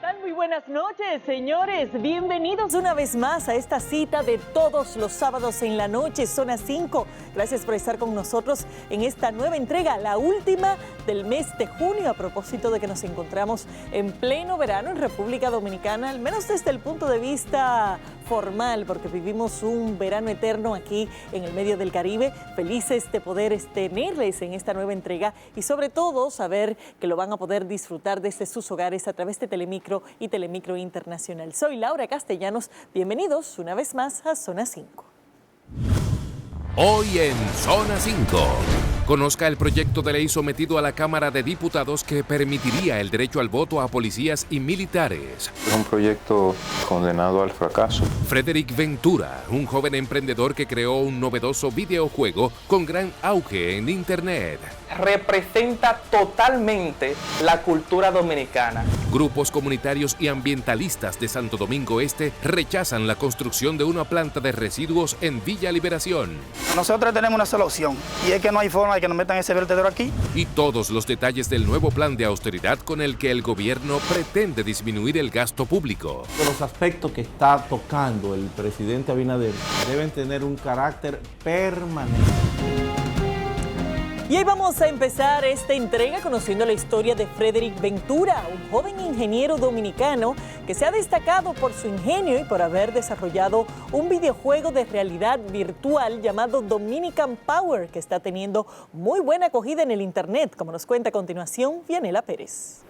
tal? Muy buenas noches, señores. Bienvenidos una vez más a esta cita de todos los sábados en la noche, Zona 5. Gracias por estar con nosotros en esta nueva entrega, la última del mes de junio, a propósito de que nos encontramos en pleno verano en República Dominicana, al menos desde el punto de vista formal, porque vivimos un verano eterno aquí en el medio del Caribe. Felices de poder tenerles en esta nueva entrega y sobre todo saber que lo van a poder disfrutar desde sus hogares a través de Telemicro y Telemicro Internacional. Soy Laura Castellanos. Bienvenidos una vez más a Zona 5. Hoy en Zona 5. Conozca el proyecto de ley sometido a la Cámara de Diputados que permitiría el derecho al voto a policías y militares. Es un proyecto condenado al fracaso. Frederick Ventura, un joven emprendedor que creó un novedoso videojuego con gran auge en Internet. Representa totalmente la cultura dominicana. Grupos comunitarios y ambientalistas de Santo Domingo Este rechazan la construcción de una planta de residuos en Villa Liberación. Nosotros tenemos una solución y es que no hay forma de que nos metan ese vertedero aquí. Y todos los detalles del nuevo plan de austeridad con el que el gobierno pretende disminuir el gasto público. Los aspectos que está tocando el presidente Abinader deben tener un carácter permanente. Y hoy vamos a empezar esta entrega conociendo la historia de Frederick Ventura, un joven ingeniero dominicano que se ha destacado por su ingenio y por haber desarrollado un videojuego de realidad virtual llamado Dominican Power, que está teniendo muy buena acogida en el internet, como nos cuenta a continuación Vianela Pérez.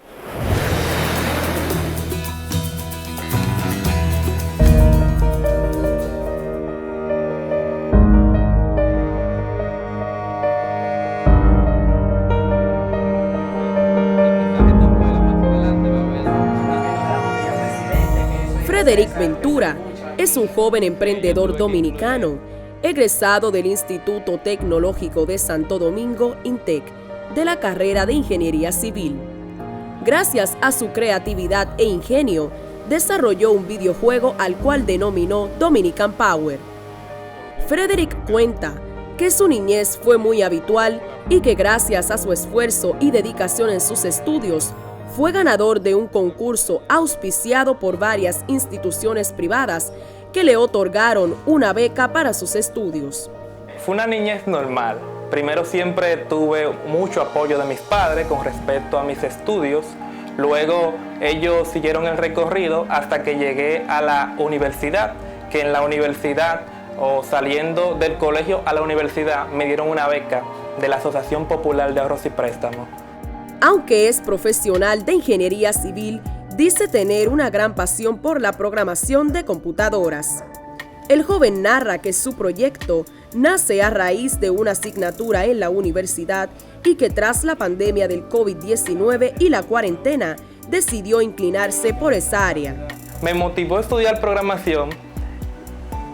Frederick Ventura es un joven emprendedor dominicano, egresado del Instituto Tecnológico de Santo Domingo, INTEC, de la carrera de Ingeniería Civil. Gracias a su creatividad e ingenio, desarrolló un videojuego al cual denominó Dominican Power. Frederick cuenta que su niñez fue muy habitual y que gracias a su esfuerzo y dedicación en sus estudios, fue ganador de un concurso auspiciado por varias instituciones privadas que le otorgaron una beca para sus estudios. Fue una niñez normal. Primero siempre tuve mucho apoyo de mis padres con respecto a mis estudios. Luego ellos siguieron el recorrido hasta que llegué a la universidad, que en la universidad o saliendo del colegio a la universidad me dieron una beca de la Asociación Popular de Ahorros y Préstamos. Aunque es profesional de ingeniería civil, dice tener una gran pasión por la programación de computadoras. El joven narra que su proyecto nace a raíz de una asignatura en la universidad y que tras la pandemia del COVID-19 y la cuarentena, decidió inclinarse por esa área. Me motivó a estudiar programación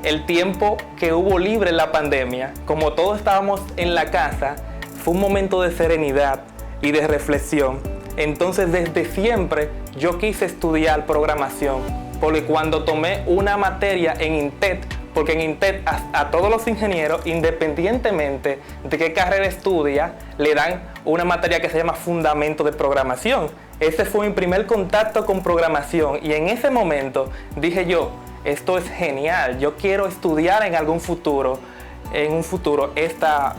el tiempo que hubo libre en la pandemia. Como todos estábamos en la casa, fue un momento de serenidad y de reflexión. Entonces desde siempre yo quise estudiar programación, porque cuando tomé una materia en INTET, porque en INTET a todos los ingenieros, independientemente de qué carrera estudia, le dan una materia que se llama Fundamento de Programación. Ese fue mi primer contacto con programación y en ese momento dije yo, esto es genial, yo quiero estudiar en un futuro esta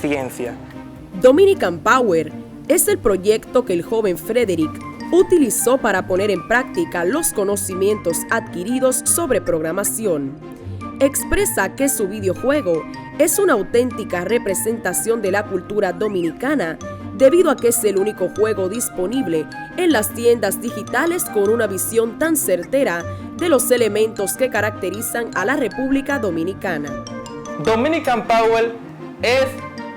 ciencia. Dominican Power es el proyecto que el joven Frederick utilizó para poner en práctica los conocimientos adquiridos sobre programación. Expresa que su videojuego es una auténtica representación de la cultura dominicana debido a que es el único juego disponible en las tiendas digitales con una visión tan certera de los elementos que caracterizan a la República Dominicana. Dominican Power es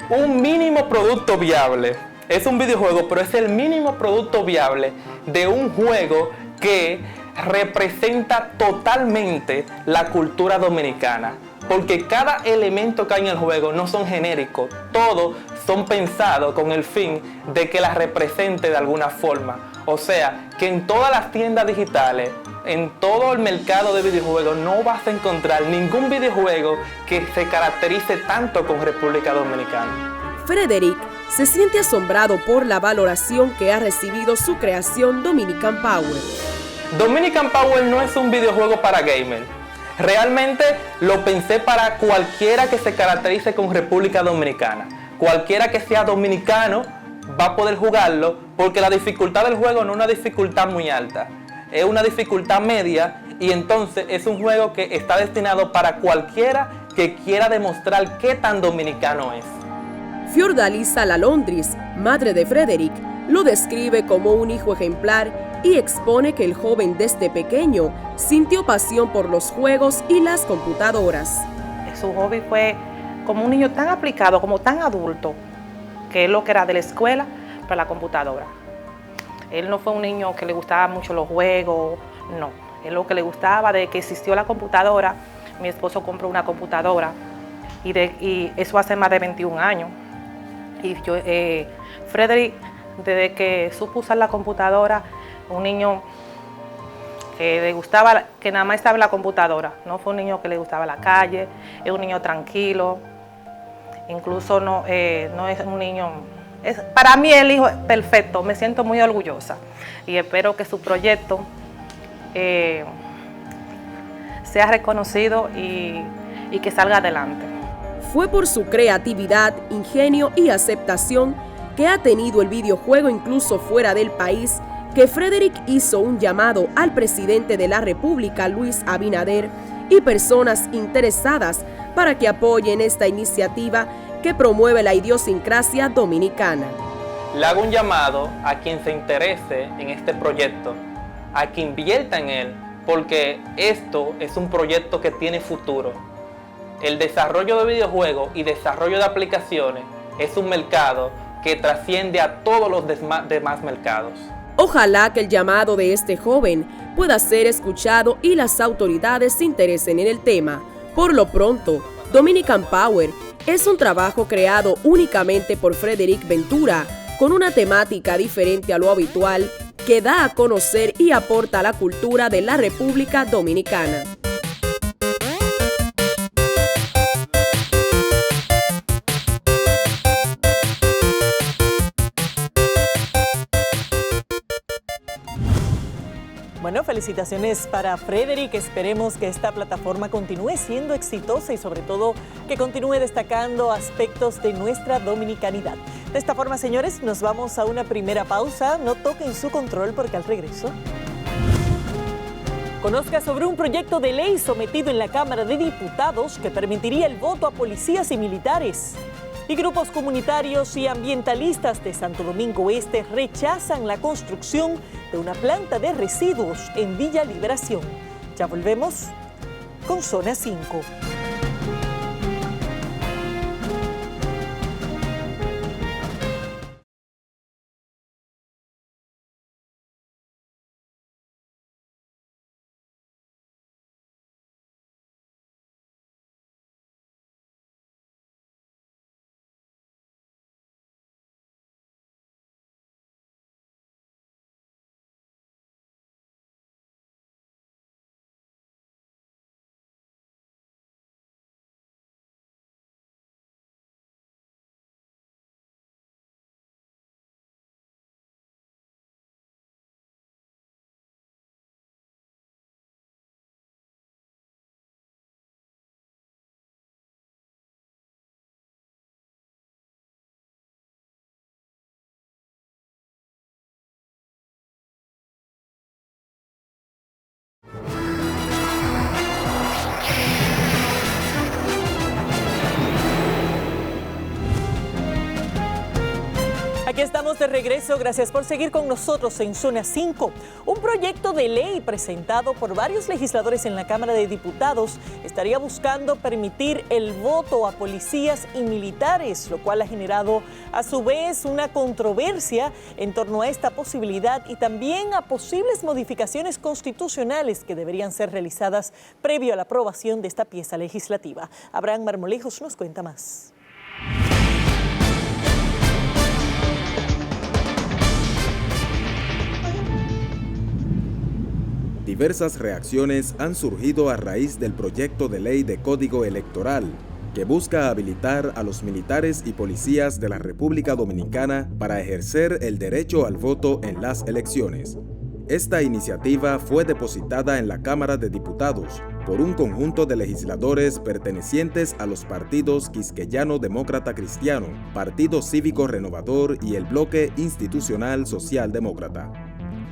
un mínimo producto viable. Es un videojuego, pero es el mínimo producto viable de un juego que representa totalmente la cultura dominicana. Porque cada elemento que hay en el juego no son genéricos, todos son pensados con el fin de que la represente de alguna forma. O sea, que en todas las tiendas digitales, en todo el mercado de videojuegos, no vas a encontrar ningún videojuego que se caracterice tanto con República Dominicana. Frederick se siente asombrado por la valoración que ha recibido su creación Dominican Power. Dominican Power no es un videojuego para gamers. Realmente lo pensé para cualquiera que se caracterice con República Dominicana. Cualquiera que sea dominicano va a poder jugarlo porque la dificultad del juego no es una dificultad muy alta. Es una dificultad media y entonces es un juego que está destinado para cualquiera que quiera demostrar qué tan dominicano es. Fiordalisa Lalondris, madre de Frederick, lo describe como un hijo ejemplar y expone que el joven desde pequeño sintió pasión por los juegos y las computadoras. Su hobby fue como un niño tan aplicado, como tan adulto, que es lo que era de la escuela para la computadora. Él no fue un niño que le gustaba mucho los juegos, no. Él lo que le gustaba de que existió la computadora, mi esposo compró una computadora y eso hace más de 21 años. Y yo, Frederick, desde que supo usar la computadora, un niño que le gustaba, que nada más estaba en la computadora, no fue un niño que le gustaba la calle, es un niño tranquilo, incluso no es un niño, para mí el hijo perfecto, me siento muy orgullosa y espero que su proyecto sea reconocido y que salga adelante. Fue por su creatividad, ingenio y aceptación que ha tenido el videojuego incluso fuera del país, que Frederick hizo un llamado al presidente de la República, Luis Abinader, y personas interesadas para que apoyen esta iniciativa que promueve la idiosincrasia dominicana. Le hago un llamado a quien se interese en este proyecto, a que invierta en él, porque esto es un proyecto que tiene futuro. El desarrollo de videojuegos y desarrollo de aplicaciones es un mercado que trasciende a todos los demás mercados. Ojalá que el llamado de este joven pueda ser escuchado y las autoridades se interesen en el tema. Por lo pronto, Dominican Power es un trabajo creado únicamente por Frederick Ventura, con una temática diferente a lo habitual que da a conocer y aporta a la cultura de la República Dominicana. Bueno, felicitaciones para Frederick. Esperemos que esta plataforma continúe siendo exitosa y sobre todo que continúe destacando aspectos de nuestra dominicanidad. De esta forma, señores, nos vamos a una primera pausa. No toquen su control porque al regreso conozca sobre un proyecto de ley sometido en la Cámara de Diputados que permitiría el voto a policías y militares. Y grupos comunitarios y ambientalistas de Santo Domingo Este rechazan la construcción de una planta de residuos en Villa Liberación. Ya volvemos con Zona 5. Aquí estamos de regreso, gracias por seguir con nosotros en Zona 5. Un proyecto de ley presentado por varios legisladores en la Cámara de Diputados estaría buscando permitir el voto a policías y militares, lo cual ha generado a su vez una controversia en torno a esta posibilidad y también a posibles modificaciones constitucionales que deberían ser realizadas previo a la aprobación de esta pieza legislativa. Abraham Marmolejos nos cuenta más. Diversas reacciones han surgido a raíz del proyecto de ley de Código Electoral, que busca habilitar a los militares y policías de la República Dominicana para ejercer el derecho al voto en las elecciones. Esta iniciativa fue depositada en la Cámara de Diputados por un conjunto de legisladores pertenecientes a los partidos Quisqueyano Demócrata Cristiano, Partido Cívico Renovador y el Bloque Institucional Socialdemócrata.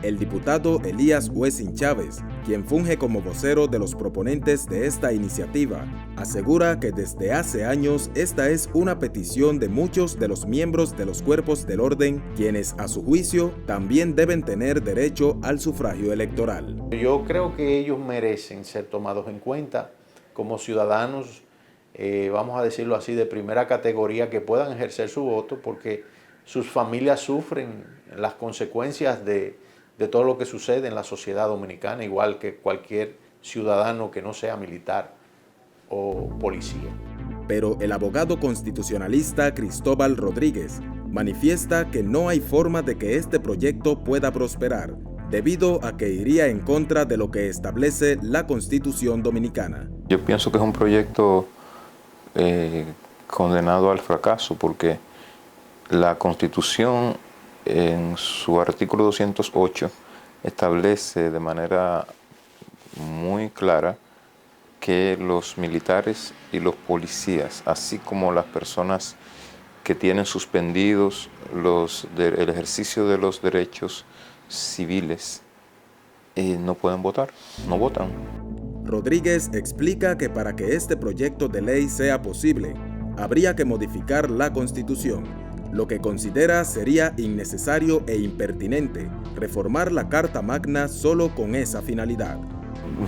El diputado Elías Wessing Chávez, quien funge como vocero de los proponentes de esta iniciativa, asegura que desde hace años esta es una petición de muchos de los miembros de los cuerpos del orden, quienes a su juicio también deben tener derecho al sufragio electoral. Yo creo que ellos merecen ser tomados en cuenta como ciudadanos, vamos a decirlo así, de primera categoría, que puedan ejercer su voto, porque sus familias sufren las consecuencias de todo lo que sucede en la sociedad dominicana, igual que cualquier ciudadano que no sea militar o policía. Pero el abogado constitucionalista Cristóbal Rodríguez manifiesta que no hay forma de que este proyecto pueda prosperar, debido a que iría en contra de lo que establece la Constitución dominicana. Yo pienso que es un proyecto condenado al fracaso, porque la Constitución en su artículo 208 establece de manera muy clara que los militares y los policías, así como las personas que tienen suspendidos el ejercicio de los derechos civiles, no pueden votar, no votan. Rodríguez explica que para que este proyecto de ley sea posible, habría que modificar la Constitución, lo que considera sería innecesario e impertinente reformar la Carta Magna solo con esa finalidad.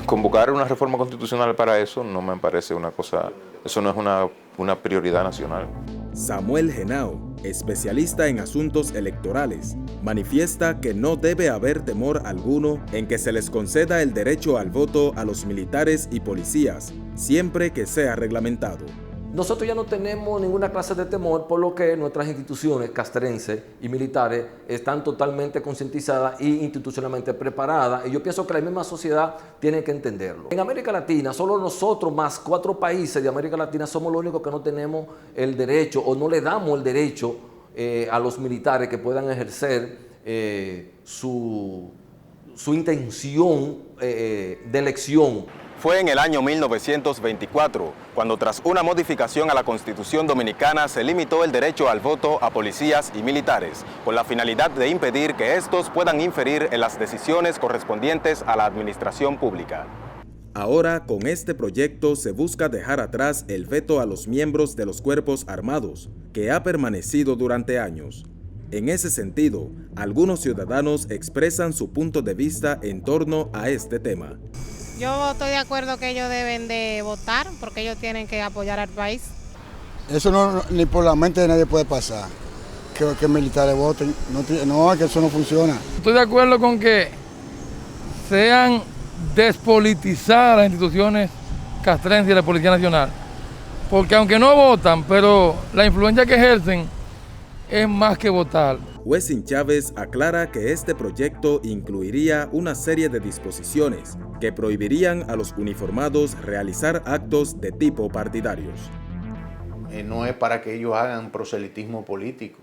Convocar una reforma constitucional para eso no me parece una cosa, eso no es una prioridad nacional. Samuel Henao, especialista en asuntos electorales, manifiesta que no debe haber temor alguno en que se les conceda el derecho al voto a los militares y policías, siempre que sea reglamentado. Nosotros ya no tenemos ninguna clase de temor, por lo que nuestras instituciones castrenses y militares están totalmente concientizadas e institucionalmente preparadas, y yo pienso que la misma sociedad tiene que entenderlo. En América Latina, solo nosotros más 4 países de América Latina somos los únicos que no tenemos el derecho o no le damos el derecho a los militares que puedan ejercer su intención de elección. Fue en el año 1924, cuando tras una modificación a la Constitución Dominicana se limitó el derecho al voto a policías y militares, con la finalidad de impedir que estos puedan inferir en las decisiones correspondientes a la administración pública. Ahora, con este proyecto se busca dejar atrás el veto a los miembros de los cuerpos armados, que ha permanecido durante años. En ese sentido, algunos ciudadanos expresan su punto de vista en torno a este tema. Yo estoy de acuerdo que ellos deben de votar porque ellos tienen que apoyar al país. Eso no, ni por la mente de nadie puede pasar, que militares voten. No, que eso no funciona. Estoy de acuerdo con que sean despolitizadas las instituciones castrenses y la Policía Nacional, porque aunque no votan, pero la influencia que ejercen es más que votar. Wessing Chávez aclara que este proyecto incluiría una serie de disposiciones que prohibirían a los uniformados realizar actos de tipo partidarios. No es para que ellos hagan proselitismo político,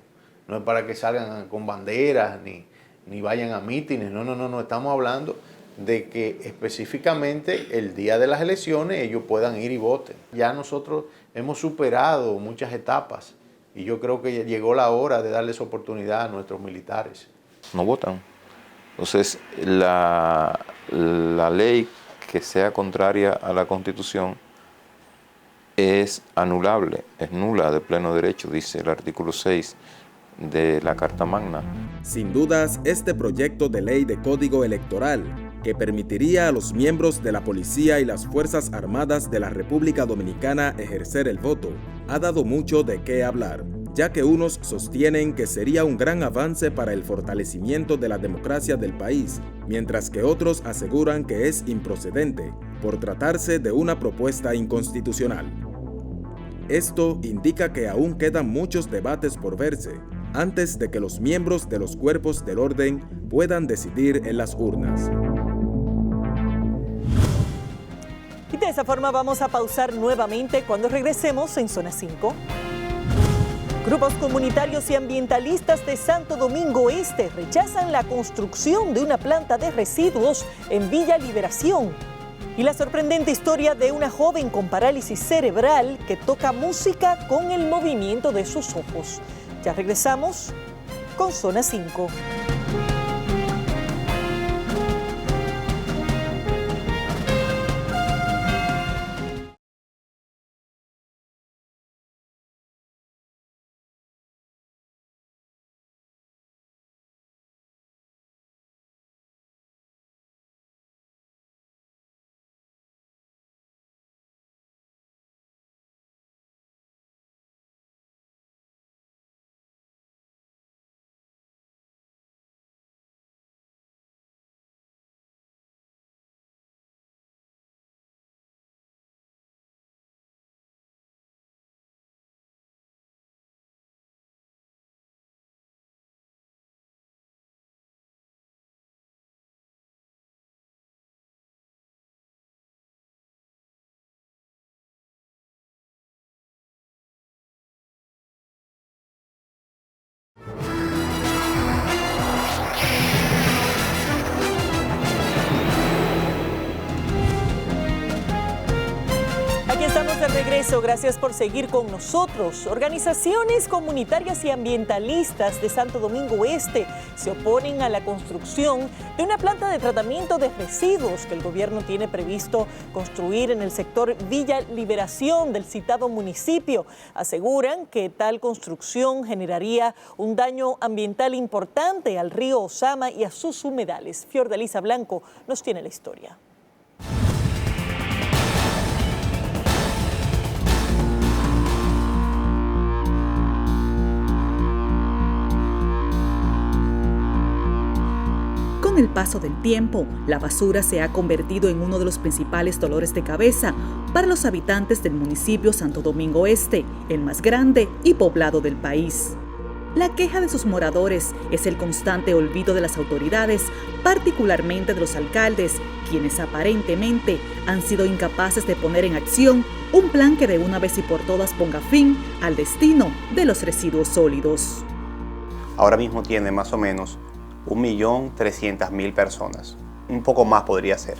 no es para que salgan con banderas ni vayan a mítines, no, estamos hablando de que específicamente el día de las elecciones ellos puedan ir y voten. Ya nosotros hemos superado muchas etapas. Y yo creo que llegó la hora de darles oportunidad a nuestros militares. No votan. Entonces, la ley que sea contraria a la Constitución es anulable, es nula de pleno derecho, dice el artículo 6 de la Carta Magna. Sin dudas, este proyecto de ley de código electoral, que permitiría a los miembros de la policía y las Fuerzas Armadas de la República Dominicana ejercer el voto, ha dado mucho de qué hablar, ya que unos sostienen que sería un gran avance para el fortalecimiento de la democracia del país, mientras que otros aseguran que es improcedente, por tratarse de una propuesta inconstitucional. Esto indica que aún quedan muchos debates por verse, antes de que los miembros de los cuerpos del orden puedan decidir en las urnas. De esa forma vamos a pausar nuevamente cuando regresemos en Zona 5. Grupos comunitarios y ambientalistas de Santo Domingo Este rechazan la construcción de una planta de residuos en Villa Liberación. Y la sorprendente historia de una joven con parálisis cerebral que toca música con el movimiento de sus ojos. Ya regresamos con Zona 5. Estamos de regreso, gracias por seguir con nosotros. Organizaciones comunitarias y ambientalistas de Santo Domingo Este se oponen a la construcción de una planta de tratamiento de residuos que el gobierno tiene previsto construir en el sector Villa Liberación del citado municipio. Aseguran que tal construcción generaría un daño ambiental importante al río Ozama y a sus humedales. Fiordalisa Blanco nos tiene la historia. Con el paso del tiempo, la basura se ha convertido en uno de los principales dolores de cabeza para los habitantes del municipio Santo Domingo Este, el más grande y poblado del país. La queja de sus moradores es el constante olvido de las autoridades, particularmente de los alcaldes, quienes aparentemente han sido incapaces de poner en acción un plan que de una vez y por todas ponga fin al destino de los residuos sólidos. Ahora mismo tiene más o menos 1.300.000 personas, un poco más podría ser.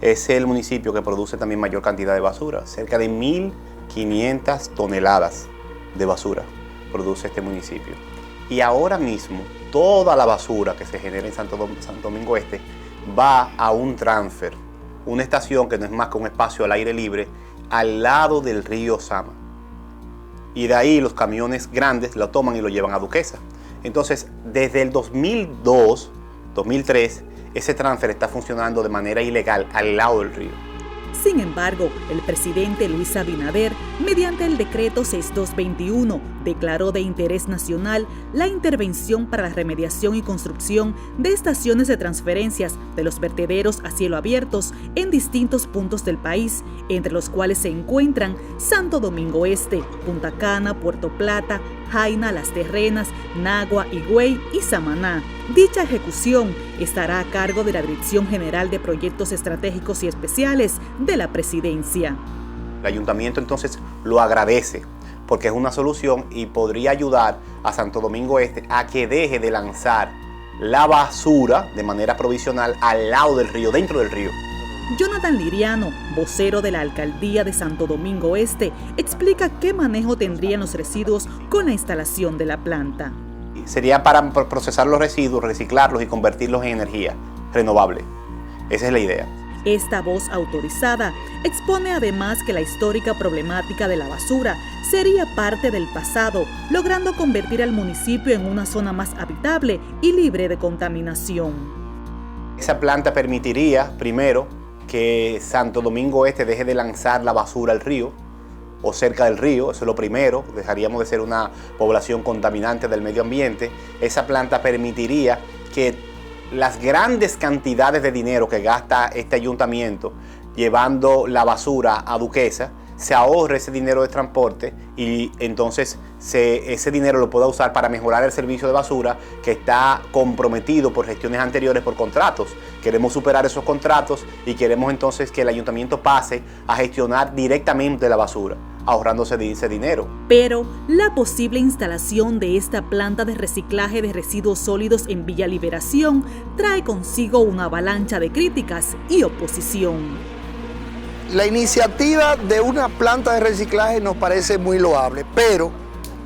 Es el municipio que produce también mayor cantidad de basura, cerca de 1.500 toneladas de basura produce este municipio. Y ahora mismo toda la basura que se genera en Santo Domingo Este va a un transfer, una estación que no es más que un espacio al aire libre al lado del río Ozama. Y de ahí los camiones grandes lo toman y lo llevan a Duquesa. Entonces, desde el 2002, 2003, ese transfer está funcionando de manera ilegal al lado del río. Sin embargo, el presidente Luis Abinader, mediante el decreto 6221, declaró de interés nacional la intervención para la remediación y construcción de estaciones de transferencias de los vertederos a cielo abiertos en distintos puntos del país, entre los cuales se encuentran Santo Domingo Este, Punta Cana, Puerto Plata, Jaina, Las Terrenas, Nagua, Higüey y Samaná. Dicha ejecución estará a cargo de la Dirección General de Proyectos Estratégicos y Especiales de la Presidencia. El ayuntamiento entonces lo agradece porque es una solución y podría ayudar a Santo Domingo Este a que deje de lanzar la basura de manera provisional al lado del río, dentro del río. Jonathan Liriano, vocero de la Alcaldía de Santo Domingo Este, explica qué manejo tendrían los residuos con la instalación de la planta. Sería para procesar los residuos, reciclarlos y convertirlos en energía renovable. Esa es la idea. Esta voz autorizada expone además que la histórica problemática de la basura sería parte del pasado, logrando convertir al municipio en una zona más habitable y libre de contaminación. Esa planta permitiría, primero, que Santo Domingo Este deje de lanzar la basura al río o cerca del río, eso es lo primero, dejaríamos de ser una población contaminante del medio ambiente. Esa planta permitiría que las grandes cantidades de dinero que gasta este ayuntamiento llevando la basura a Duquesa se ahorre ese dinero de transporte y entonces ese dinero lo pueda usar para mejorar el servicio de basura que está comprometido por gestiones anteriores por contratos. Queremos superar esos contratos y queremos entonces que el ayuntamiento pase a gestionar directamente la basura, ahorrándose ese dinero. Pero la posible instalación de esta planta de reciclaje de residuos sólidos en Villa Liberación trae consigo una avalancha de críticas y oposición. La iniciativa de una planta de reciclaje nos parece muy loable, pero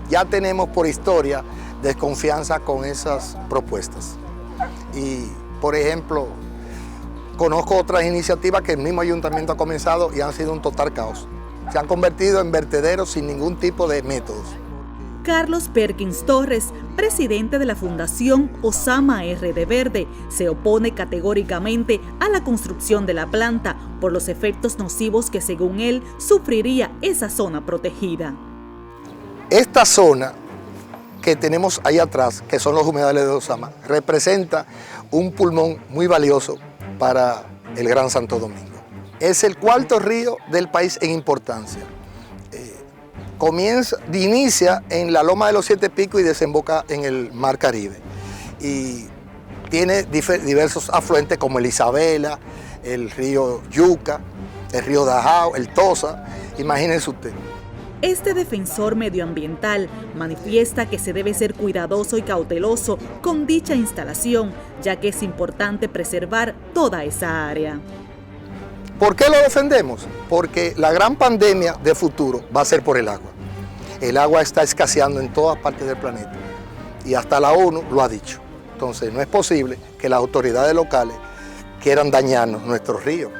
ya tenemos por historia desconfianza con esas propuestas. Y, por ejemplo, conozco otras iniciativas que el mismo ayuntamiento ha comenzado y han sido un total caos. Se han convertido en vertederos sin ningún tipo de métodos. Carlos Perkins Torres, presidente de la Fundación Osama R. de Verde, se opone categóricamente a la construcción de la planta por los efectos nocivos que, según él, sufriría esa zona protegida. Esta zona que tenemos ahí atrás, que son los humedales de Osama, representa un pulmón muy valioso para el Gran Santo Domingo. Es el cuarto río del país en importancia. Inicia en la Loma de los Siete Picos y desemboca en el Mar Caribe. Y tiene diversos afluentes como el Isabela, el río Yuca, el río Dajao, el Tosa, imagínense usted. Este defensor medioambiental manifiesta que se debe ser cuidadoso y cauteloso con dicha instalación, ya que es importante preservar toda esa área. ¿Por qué lo defendemos? Porque la gran pandemia de futuro va a ser por el agua. El agua está escaseando en todas partes del planeta y hasta la ONU lo ha dicho. Entonces no es posible que las autoridades locales quieran dañarnos nuestros ríos.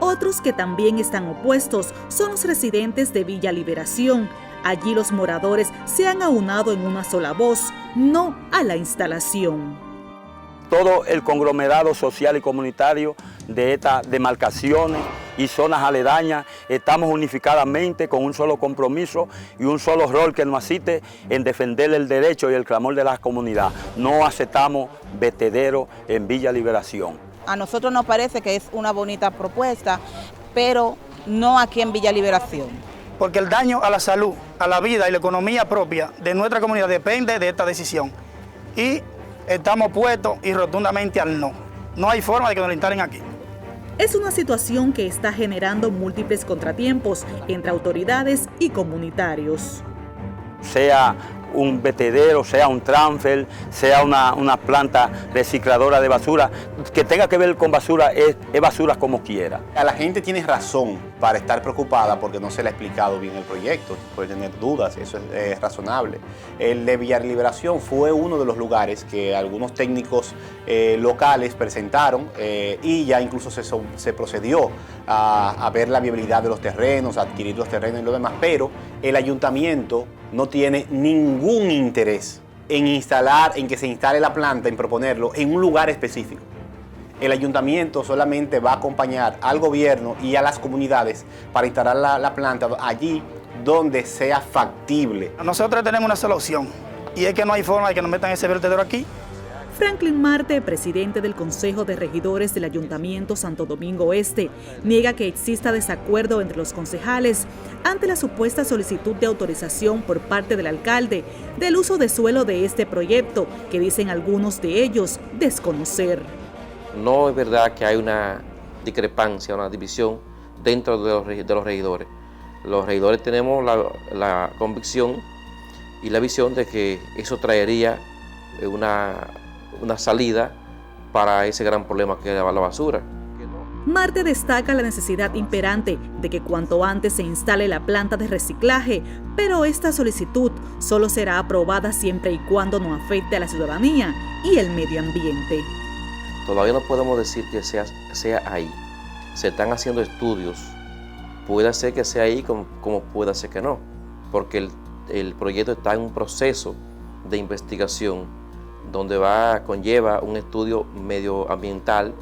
Otros que también están opuestos son los residentes de Villa Liberación. Allí los moradores se han aunado en una sola voz, no a la instalación. Todo el conglomerado social y comunitario de estas demarcaciones y zonas aledañas estamos unificadamente con un solo compromiso y un solo rol que nos asiste en defender el derecho y el clamor de la comunidad. No aceptamos vertedero en Villa Liberación. A nosotros nos parece que es una bonita propuesta, pero no aquí en Villa Liberación. Porque el daño a la salud, a la vida y la economía propia de nuestra comunidad depende de esta decisión. Y estamos puestos y rotundamente al no. No hay forma de que nos lo instalen aquí. Es una situación que está generando múltiples contratiempos entre autoridades y comunitarios. Sea un vertedero, sea un transfer, sea una planta recicladora de basura, que tenga que ver con basura, es basura como quiera. La gente tiene razón para estar preocupada porque no se le ha explicado bien el proyecto, puede tener dudas, eso es razonable. El de Villa Liberación fue uno de los lugares que algunos técnicos locales presentaron y ya incluso se procedió a ver la viabilidad de los terrenos, a adquirir los terrenos y lo demás, pero el ayuntamiento no tiene ningún interés en que se instale la planta, en proponerlo en un lugar específico. El ayuntamiento solamente va a acompañar al gobierno y a las comunidades para instalar la planta allí donde sea factible. Nosotros tenemos una sola opción y es que no hay forma de que nos metan ese vertedero aquí. Franklin Marte, presidente del Consejo de Regidores del Ayuntamiento Santo Domingo Este, niega que exista desacuerdo entre los concejales ante la supuesta solicitud de autorización por parte del alcalde del uso de suelo de este proyecto, que dicen algunos de ellos desconocer. No es verdad que hay una discrepancia, una división dentro de los regidores. Los regidores tenemos la convicción y la visión de que eso traería una salida para ese gran problema que es la basura. Marte destaca la necesidad imperante de que cuanto antes se instale la planta de reciclaje, pero esta solicitud solo será aprobada siempre y cuando no afecte a la ciudadanía y el medio ambiente. Todavía no podemos decir que sea ahí. Se están haciendo estudios. Puede ser que sea ahí como puede ser que no, porque el proyecto está en un proceso de investigación donde conlleva un estudio medioambiental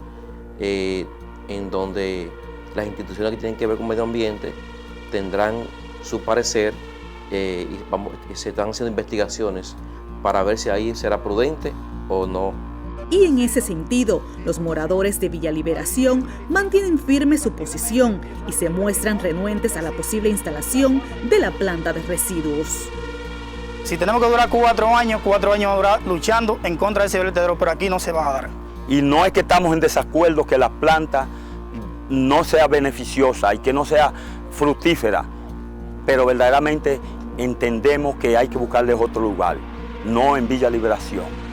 en donde las instituciones que tienen que ver con medio ambiente tendrán su parecer y se están haciendo investigaciones para ver si ahí será prudente o no. Y en ese sentido, los moradores de Villa Liberación mantienen firme su posición y se muestran renuentes a la posible instalación de la planta de residuos. Si tenemos que durar 4 años vamos a durar luchando en contra de ese vertedero, pero aquí no se va a dar. Y no es que estamos en desacuerdo que la planta no sea beneficiosa y que no sea fructífera, pero verdaderamente entendemos que hay que buscarles otro lugar, no en Villa Liberación.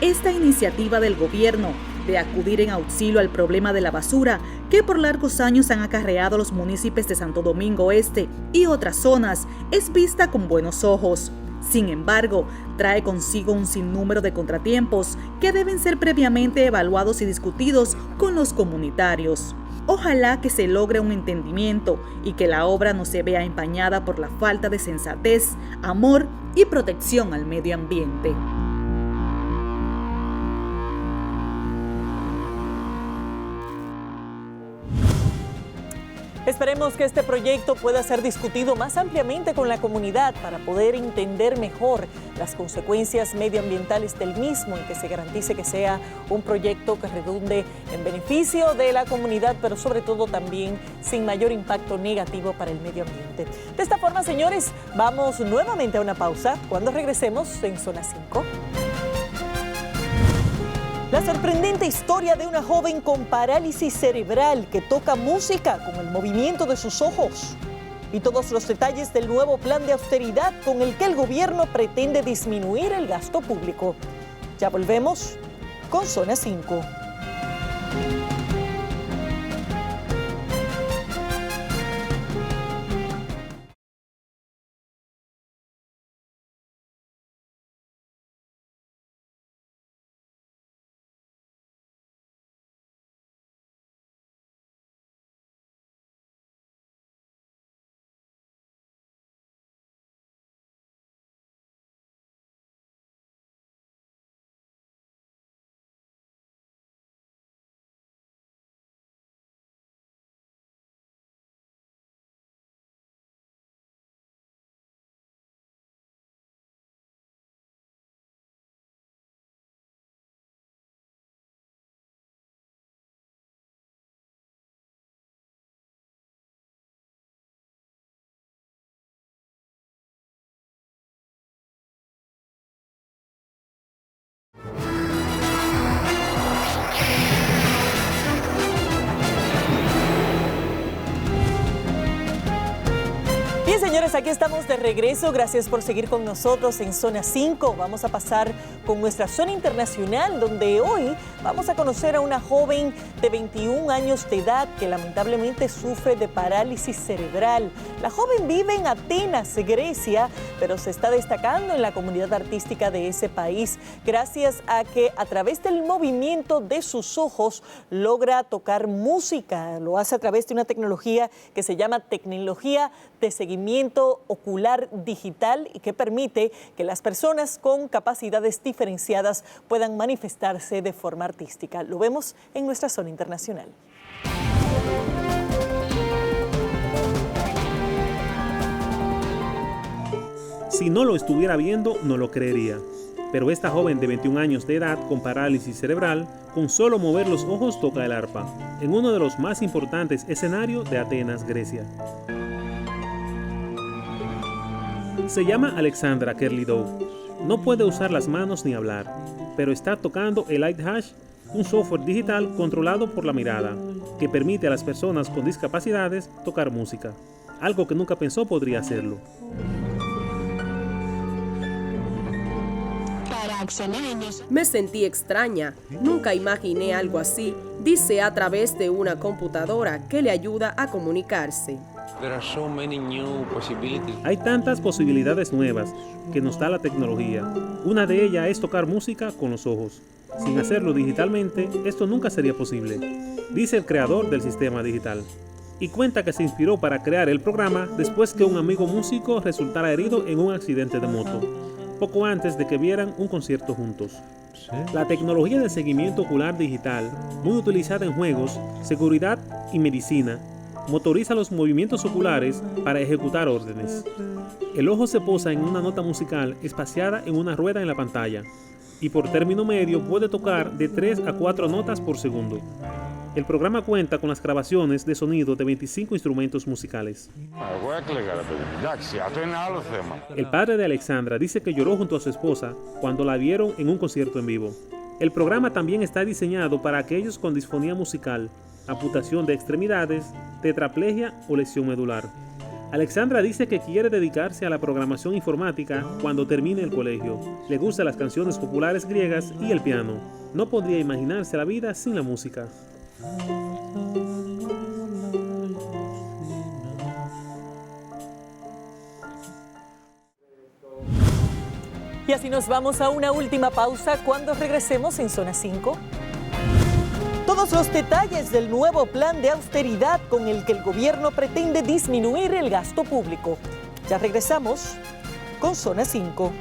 Esta iniciativa del gobierno de acudir en auxilio al problema de la basura que por largos años han acarreado los municipios de Santo Domingo Este y otras zonas es vista con buenos ojos. Sin embargo, trae consigo un sinnúmero de contratiempos que deben ser previamente evaluados y discutidos con los comunitarios. Ojalá que se logre un entendimiento y que la obra no se vea empañada por la falta de sensatez, amor y protección al medio ambiente. Esperemos que este proyecto pueda ser discutido más ampliamente con la comunidad para poder entender mejor las consecuencias medioambientales del mismo y que se garantice que sea un proyecto que redunde en beneficio de la comunidad, pero sobre todo también sin mayor impacto negativo para el medio ambiente. De esta forma, señores, vamos nuevamente a una pausa. Cuando regresemos en Zona 5. La sorprendente historia de una joven con parálisis cerebral que toca música con el movimiento de sus ojos. Y todos los detalles del nuevo plan de austeridad con el que el gobierno pretende disminuir el gasto público. Ya volvemos con Zona 5. Bien, señores, aquí estamos de regreso. Gracias por seguir con nosotros en Zona 5. Vamos a pasar con nuestra zona internacional, donde hoy vamos a conocer a una joven de 21 años de edad que lamentablemente sufre de parálisis cerebral. La joven vive en Atenas, Grecia, pero se está destacando en la comunidad artística de ese país gracias a que a través del movimiento de sus ojos logra tocar música. Lo hace a través de una tecnología que se llama tecnología de seguimiento ocular digital y que permite que las personas con capacidades diferenciadas puedan manifestarse de forma artística. Lo vemos en nuestra zona internacional. Si no lo estuviera viendo, no lo creería. Pero esta joven de 21 años de edad con parálisis cerebral, con solo mover los ojos toca el arpa, en uno de los más importantes escenarios de Atenas, Grecia. Se llama Alexandra Kerlidou. No puede usar las manos ni hablar, pero está tocando el Lighthash, un software digital controlado por la mirada, que permite a las personas con discapacidades tocar música, algo que nunca pensó podría hacerlo. Me sentí extraña, nunca imaginé algo así, dice a través de una computadora que le ayuda a comunicarse. Hay tantas posibilidades nuevas que nos da la tecnología. Una de ellas es tocar música con los ojos. Sin hacerlo digitalmente, esto nunca sería posible, dice el creador del sistema digital. Y cuenta que se inspiró para crear el programa después que un amigo músico resultara herido en un accidente de moto, poco antes de que vieran un concierto juntos. La tecnología de seguimiento ocular digital, muy utilizada en juegos, seguridad y medicina, motoriza los movimientos oculares para ejecutar órdenes. El ojo se posa en una nota musical espaciada en una rueda en la pantalla. y por término medio puede tocar de 3 a 4 notas por segundo. El programa cuenta con las grabaciones de sonido de 25 instrumentos musicales. El padre de Alexandra dice que lloró junto a su esposa cuando la vieron en un concierto en vivo. El programa también está diseñado para aquellos con disfonía musical, amputación de extremidades, tetraplegia o lesión medular. Alexandra dice que quiere dedicarse a la programación informática cuando termine el colegio. Le gustan las canciones populares griegas y el piano. No podría imaginarse la vida sin la música. Y así nos vamos a una última pausa cuando regresemos en Zona 5. Todos los detalles del nuevo plan de austeridad con el que el gobierno pretende disminuir el gasto público. Ya regresamos con Zona 5.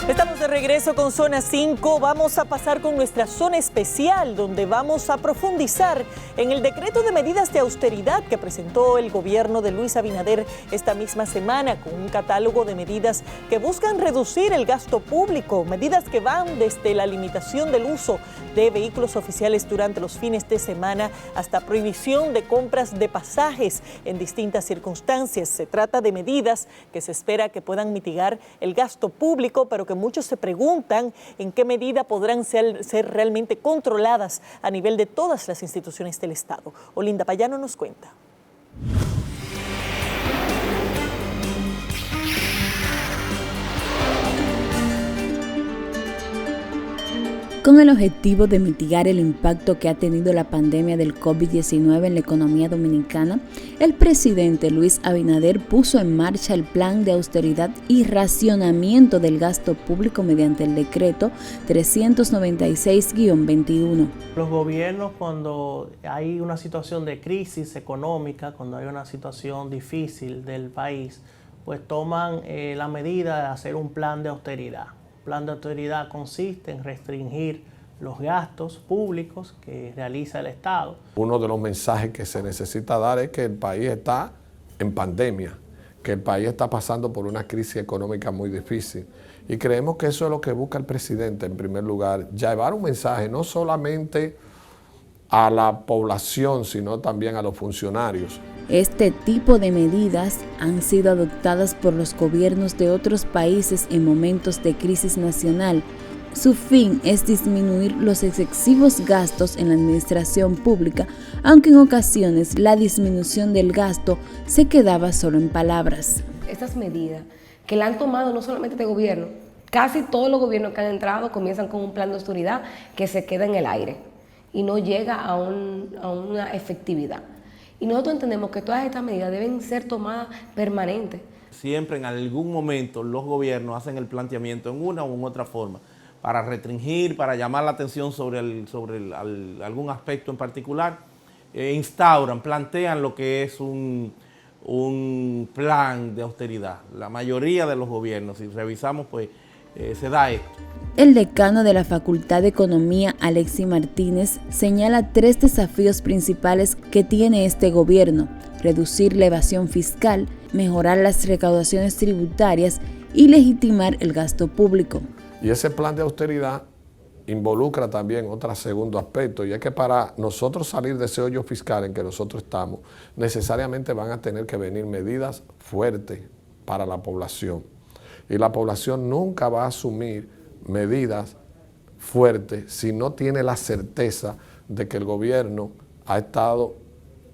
Estamos de regreso con Zona 5. Vamos a pasar con nuestra zona especial, donde vamos a profundizar en el decreto de medidas de austeridad que presentó el gobierno de Luis Abinader esta misma semana, con un catálogo de medidas que buscan reducir el gasto público, medidas que van desde la limitación del uso de vehículos oficiales durante los fines de semana hasta prohibición de compras de pasajes en distintas circunstancias. Se trata de medidas que se espera que puedan mitigar el gasto público, pero que muchos se preguntan en qué medida podrán ser realmente controladas a nivel de todas las instituciones del Estado. Olinda Payano nos cuenta. Con el objetivo de mitigar el impacto que ha tenido la pandemia del COVID-19 en la economía dominicana, el presidente Luis Abinader puso en marcha el plan de austeridad y racionamiento del gasto público mediante el decreto 396-21. Los gobiernos, cuando hay una situación de crisis económica, cuando hay una situación difícil del país, pues toman la medida de hacer un plan de austeridad. Plan de austeridad consiste en restringir los gastos públicos que realiza el Estado. Uno de los mensajes que se necesita dar es que el país está en pandemia, que el país está pasando por una crisis económica muy difícil. Y creemos que eso es lo que busca el presidente en primer lugar, llevar un mensaje no solamente a la población, sino también a los funcionarios. Este tipo de medidas han sido adoptadas por los gobiernos de otros países en momentos de crisis nacional. Su fin es disminuir los excesivos gastos en la administración pública, aunque en ocasiones la disminución del gasto se quedaba solo en palabras. Estas medidas que la han tomado no solamente este gobierno, casi todos los gobiernos que han entrado comienzan con un plan de austeridad que se queda en el aire y no llega a una efectividad. Y nosotros entendemos que todas estas medidas deben ser tomadas permanentes. Siempre en algún momento los gobiernos hacen el planteamiento en una u otra forma para restringir, para llamar la atención sobre algún aspecto en particular, instauran, plantean lo que es un plan de austeridad. La mayoría de los gobiernos, si revisamos, pues se da esto. El decano de la Facultad de Economía, Alexis Martínez, señala 3 desafíos principales que tiene este gobierno: reducir la evasión fiscal, mejorar las recaudaciones tributarias y legitimar el gasto público. Y ese plan de austeridad involucra también otro segundo aspecto, y es que para nosotros salir de ese hoyo fiscal en que nosotros estamos, necesariamente van a tener que venir medidas fuertes para la población. Y la población nunca va a asumir medidas fuertes si no tiene la certeza de que el gobierno ha estado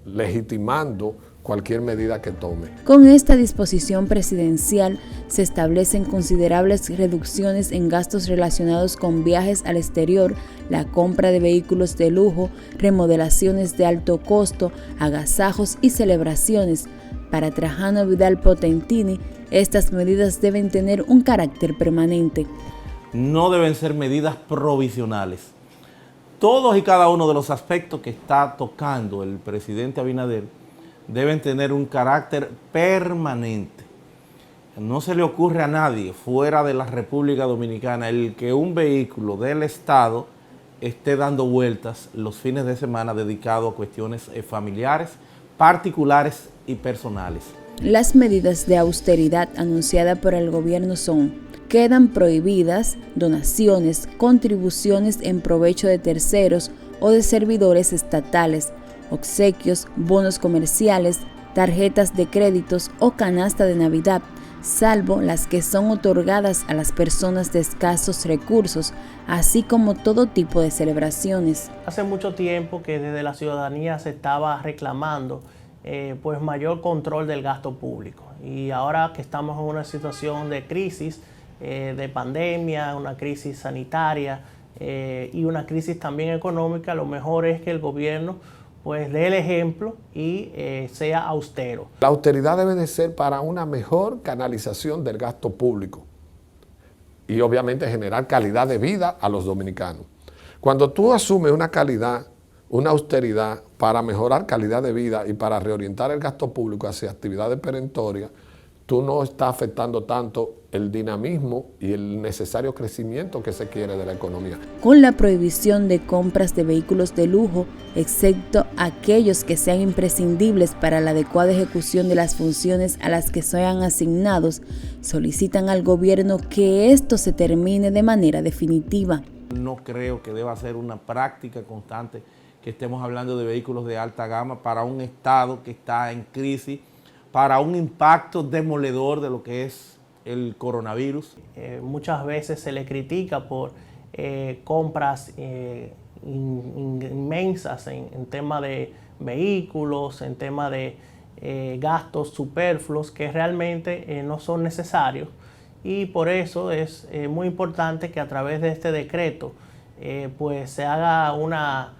legitimando cualquier medida que tome. Con esta disposición presidencial se establecen considerables reducciones en gastos relacionados con viajes al exterior, la compra de vehículos de lujo, remodelaciones de alto costo, agasajos y celebraciones. Para Trajano Vidal Potentini, estas medidas deben tener un carácter permanente. No deben ser medidas provisionales. Todos y cada uno de los aspectos que está tocando el presidente Abinader deben tener un carácter permanente. No se le ocurre a nadie fuera de la República Dominicana el que un vehículo del Estado esté dando vueltas los fines de semana dedicados a cuestiones familiares, particulares y personales. Las medidas de austeridad anunciadas por el gobierno son: quedan prohibidas donaciones, contribuciones en provecho de terceros o de servidores estatales, obsequios, bonos comerciales, tarjetas de créditos o canasta de Navidad, salvo las que son otorgadas a las personas de escasos recursos, así como todo tipo de celebraciones. Hace mucho tiempo que desde la ciudadanía se estaba reclamando pues mayor control del gasto público, y ahora que estamos en una situación de crisis, de pandemia, una crisis sanitaria y una crisis también económica, lo mejor es que el gobierno pues dé el ejemplo y sea austero. La austeridad debe de ser para una mejor canalización del gasto público y obviamente generar calidad de vida a los dominicanos. Cuando tú asumes una austeridad para mejorar calidad de vida y para reorientar el gasto público hacia actividades perentorias, tú no estás afectando tanto el dinamismo y el necesario crecimiento que se quiere de la economía. Con la prohibición de compras de vehículos de lujo, excepto aquellos que sean imprescindibles para la adecuada ejecución de las funciones a las que sean asignados, solicitan al gobierno que esto se termine de manera definitiva. No creo que deba ser una práctica constante que estemos hablando de vehículos de alta gama para un Estado que está en crisis, para un impacto demoledor de lo que es el coronavirus. Muchas veces se le critica por compras inmensas en tema de vehículos, en tema de gastos superfluos que realmente no son necesarios, y por eso es muy importante que a través de este decreto pues se haga una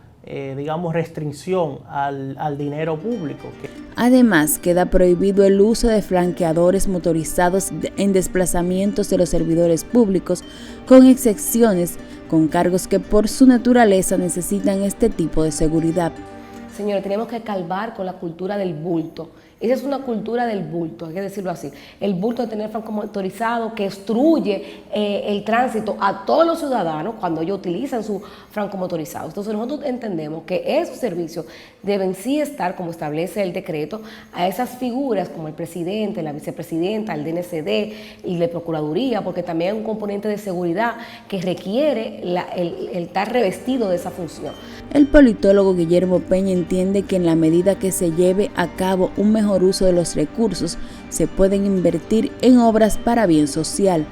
restricción al dinero público. Además, queda prohibido el uso de flanqueadores motorizados en desplazamientos de los servidores públicos, con excepciones con cargos que por su naturaleza necesitan este tipo de seguridad. Señores, tenemos que acabar con la cultura del bulto. Esa es una cultura del bulto, hay que decirlo así. El bulto de tener franco motorizado que obstruye el tránsito a todos los ciudadanos cuando ellos utilizan su franco motorizado. Entonces nosotros entendemos que esos servicios deben sí estar, como establece el decreto, a esas figuras como el presidente, la vicepresidenta, el DNCD y la Procuraduría, porque también hay un componente de seguridad que requiere el estar revestido de esa función. El politólogo Guillermo Peña entiende que en la medida que se lleve a cabo un mejor uso de los recursos, se pueden invertir en obras para bien social.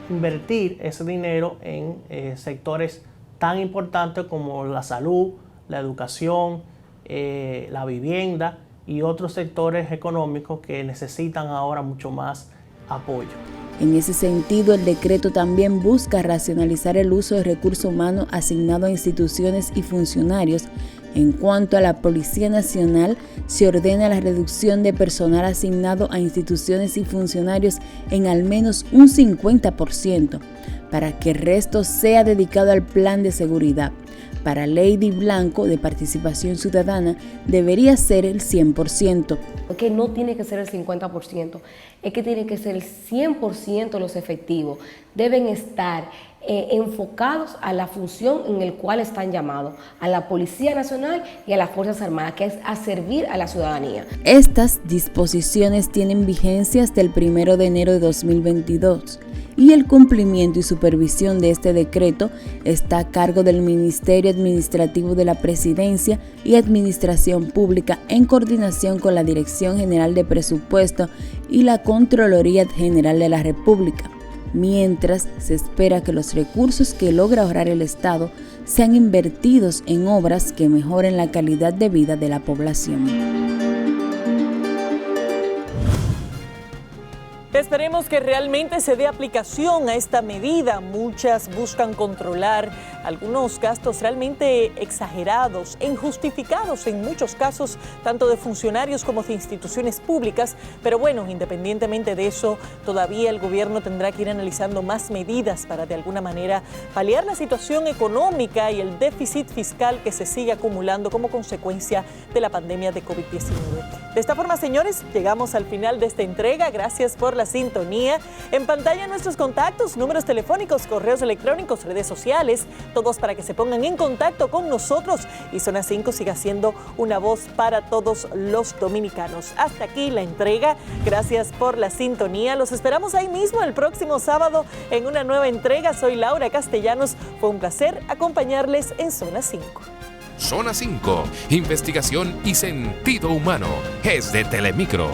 Invertir ese dinero en sectores tan importantes como la salud, la educación, la vivienda y otros sectores económicos que necesitan ahora mucho más apoyo. En ese sentido, el decreto también busca racionalizar el uso de recursos humanos asignado a instituciones y funcionarios. En cuanto a la Policía Nacional, se ordena la reducción de personal asignado a instituciones y funcionarios en al menos un 50%, para que el resto sea dedicado al plan de seguridad. Para Lady Blanco, de Participación Ciudadana, debería ser el 100%. Que no tiene que ser el 50%, es que tiene que ser el 100% los efectivos. Deben estar enfocados a la función en la cual están llamados, a la Policía Nacional y a las Fuerzas Armadas, que es a servir a la ciudadanía. Estas disposiciones tienen vigencia hasta el 1 de enero de 2022. y el cumplimiento y supervisión de este decreto está a cargo del Ministerio Administrativo de la Presidencia y Administración Pública en coordinación con la Dirección General de Presupuesto y la Contraloría General de la República, mientras se espera que los recursos que logra ahorrar el Estado sean invertidos en obras que mejoren la calidad de vida de la población. Esperemos que realmente se dé aplicación a esta medida. Muchas buscan controlar algunos gastos realmente exagerados e injustificados en muchos casos, tanto de funcionarios como de instituciones públicas. Pero bueno, independientemente de eso, todavía el gobierno tendrá que ir analizando más medidas para de alguna manera paliar la situación económica y el déficit fiscal que se sigue acumulando como consecuencia de la pandemia de COVID-19. De esta forma, señores, llegamos al final de esta entrega. Gracias por la sintonía. En pantalla nuestros contactos, números telefónicos, correos electrónicos, redes sociales, todos para que se pongan en contacto con nosotros y Zona 5 siga siendo una voz para todos los dominicanos. Hasta aquí la entrega. Gracias por la sintonía. Los esperamos ahí mismo el próximo sábado en una nueva entrega. Soy Laura Castellanos. Fue un placer acompañarles en Zona 5. Zona 5, investigación y sentido humano, es de Telemicro.